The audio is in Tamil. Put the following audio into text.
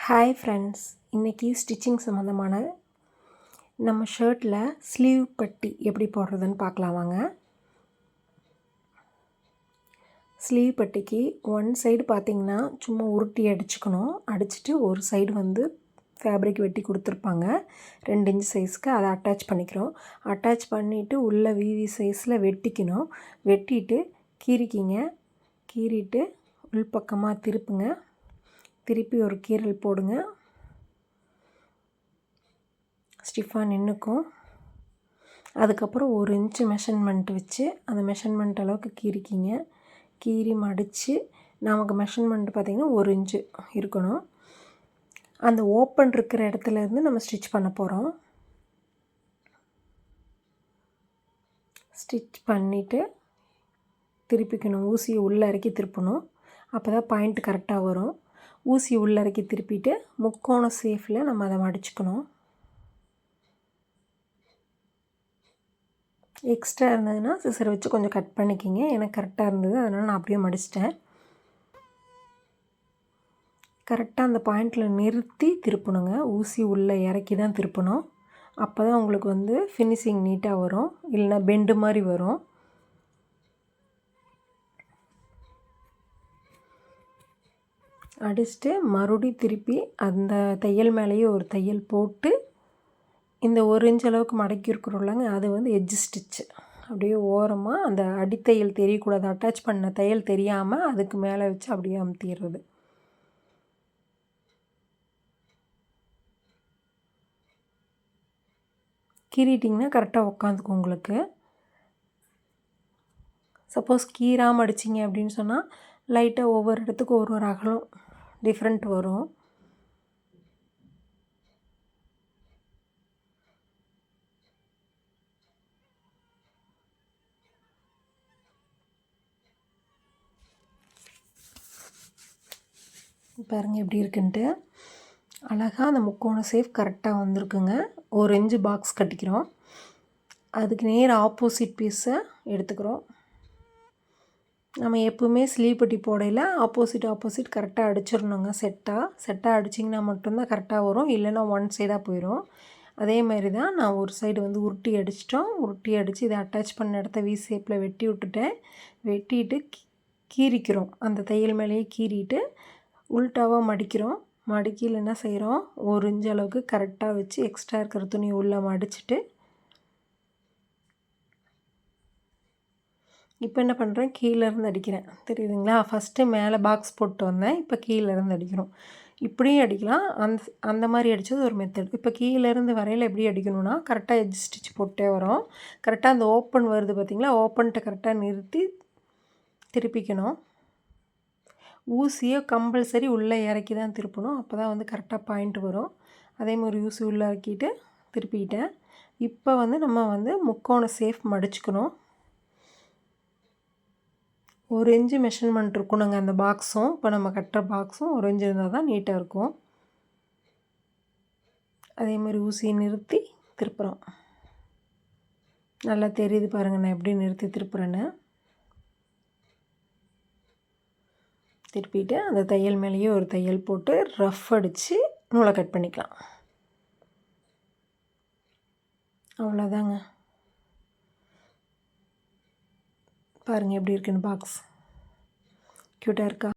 ஹாய் ஃப்ரெண்ட்ஸ், இன்றைக்கி ஸ்டிச்சிங் சம்மந்தமான நம்ம ஷர்ட்டில் ஸ்லீவ் பட்டி எப்படி போடுறதுன்னு பார்க்கலாம் வாங்க. ஸ்லீவ் பட்டிக்கு ஒன் சைடு பார்த்திங்கன்னா சும்மா உருட்டி அடிச்சுக்கணும். அடிச்சுட்டு ஒரு சைடு வந்து ஃபேப்ரிக் வெட்டி கொடுத்துருப்பாங்க 2 இன்ச் சைஸ்க்கு. அதை அட்டாச் பண்ணிக்கிறோம். அட்டாச் பண்ணிவிட்டு உள்ளே விவி சைஸில் வெட்டிக்கணும். வெட்டிட்டு கீறிக்கிங்க. கீறிட்டு உள்பக்கமாக திருப்புங்க. திருப்பி ஒரு கீறல் போடுங்க. ஸ்டிஃபாக நின்றுக்கும். அதுக்கப்புறம் 1 இன்ச்சு மெஷர்மெண்ட் வச்சு அந்த மெஷர்மெண்ட் அளவுக்கு கீறிக்கிங்க. கீறி மடித்து நமக்கு மெஷர்மெண்ட் பார்த்திங்கன்னா 1 இன்ச்சு இருக்கணும். அந்த ஓப்பன் இருக்கிற இடத்துலேருந்து நம்ம ஸ்டிச் பண்ண போகிறோம். ஸ்டிச் பண்ணிவிட்டு திருப்பிக்கணும். ஊசியை உள்ளே இறக்கி திருப்பணும். அப்போ தான் பாயிண்ட் கரெக்டாக வரும். ஊசி உள்ளறக்கி திருப்பிட்டு முக்கோண சேஃபில் நம்ம அதை மடிச்சுக்கணும். எக்ஸ்ட்ரா இருந்ததுன்னா சிசர் வச்சு கொஞ்சம் கட் பண்ணிக்கிங்க. எனக்கு கரெக்டாக இருந்தது, அதனால் நான் அப்படியே மடிச்சிட்டேன். கரெக்டாக அந்த பாயிண்டில் நிறுத்தி திருப்பணுங்க. ஊசி உள்ளே இறக்கி தான் திருப்பணும். அப்போ தான் உங்களுக்கு வந்து ஃபினிஷிங் நீட்டாக வரும். இல்லைனா பெண்டு மாதிரி வரும். அடிச்சுட்டு மறுபடியும் திருப்பி அந்த தையல் மேலேயே ஒரு தையல் போட்டு இந்த 1 இன்ச் அளவுக்கு மடக்கி இருக்கிறோம்லங்க, அது வந்து எட்ஜ் ஸ்டிச்சு. அப்படியே ஓரமாக அந்த அடித்தையல் தெரியக்கூடாது. அட்டாச் பண்ண தையல் தெரியாமல் அதுக்கு மேலே வச்சு அப்படியே அமுத்திடுறது. கீறிட்டிங்கன்னா கரெக்டாக உட்காந்துக்கும் உங்களுக்கு. சப்போஸ் கீறாமல் அடிச்சிங்க அப்படின்னு சொன்னால் லைட்டாக ஒவ்வொரு இடத்துக்கும் ஒரு அகலம் டிஃப்ரெண்ட் வரும். பாருங்கள் எப்படி இருக்குன்ட்டு. அழகாக அந்த முக்கோண சேஃப் கரெக்டாக வந்திருக்குங்க. 1 இன்ச்சு பாக்ஸ் கட்டிக்கிறோம். அதுக்கு நேர் ஆப்போசிட் பீஸை எடுத்துக்கிறோம். நம்ம எப்போவுமே ஸ்லீவ் பட்டி போடையில் ஆப்போசிட் கரெக்டாக அடிச்சிடணுங்க. செட்டாக அடிச்சிங்கன்னா மட்டும்தான் கரெக்டாக வரும். இல்லைன்னா ஒன் சைடாக போயிடும். அதே மாதிரி தான் நான் ஒரு சைடு வந்து உருட்டி அடிச்சிட்டோம். உருட்டி அடித்து இதை அட்டாச் பண்ண இடத்த வி ஷேப்பில் வெட்டி விட்டுட்டேன். வெட்டிட்டு கீறிக்கிறோம். அந்த தையல் மேலேயே கீறிட்டு உள்டாவாக மடிக்கிறோம். மடிக்கில் என்ன செய்கிறோம், 1 இன்ச் அளவுக்கு கரெக்டாக வச்சு எக்ஸ்ட்ரா இருக்கிற துணி உள்ளே மடிச்சுட்டு இப்போ என்ன பண்ணுறேன், கீழேருந்து அடிக்கிறேன். தெரியுதுங்களா? ஃபஸ்ட்டு மேலே பாக்ஸ் போட்டு வந்தேன். இப்போ கீழேருந்து அடிக்கிறோம். இப்படியும் அடிக்கலாம். அந்த மாதிரி அடித்தது ஒரு மெத்தட். இப்போ கீழேருந்து வரையில் எப்படி அடிக்கணும்னா, கரெக்டாக எட்ஜ் ஸ்டிச் போட்டே வரோம். கரெக்டாக அந்த ஓப்பன் வருது பார்த்திங்களா, ஓப்பன்கிட்ட கரெக்டாக நிறுத்தி திருப்பிக்கணும். ஊசியை கம்பல்சரி உள்ளே இறக்கி தான் திருப்பணும். அப்போ தான் வந்து கரெக்டாக பாயிண்ட் வரும். அதே மாதிரி ஊசி உள்ளே இறக்கிட்டு திருப்பிக்கிட்டேன். இப்போ வந்து நம்ம வந்து முக்கோண சேஃப் மடிச்சுக்கணும். 1 இன்ச்சு மெஷர்மெண்ட் இருக்கணுங்க அந்த பாக்ஸும். இப்போ நம்ம கட்டுற பாக்ஸும் 1 இன்ச்சு இருந்தால் தான் நீட்டாக இருக்கும். அதே மாதிரி ஊசியை நிறுத்தி திருப்புறோம். நல்லா தெரியுது பாருங்கள் நான் எப்படி நிறுத்தி திருப்புறேன்னு. திருப்பிட்டு அந்த தையல் மேலேயே ஒரு தையல் போட்டு ரஃப் அடித்து நூலை கட் பண்ணிக்கலாம். அவ்வளோதாங்க. பாருங்கள் எப்படி இருக்குன்னு பாக்ஸ். க்யூட்டாக இருக்கா?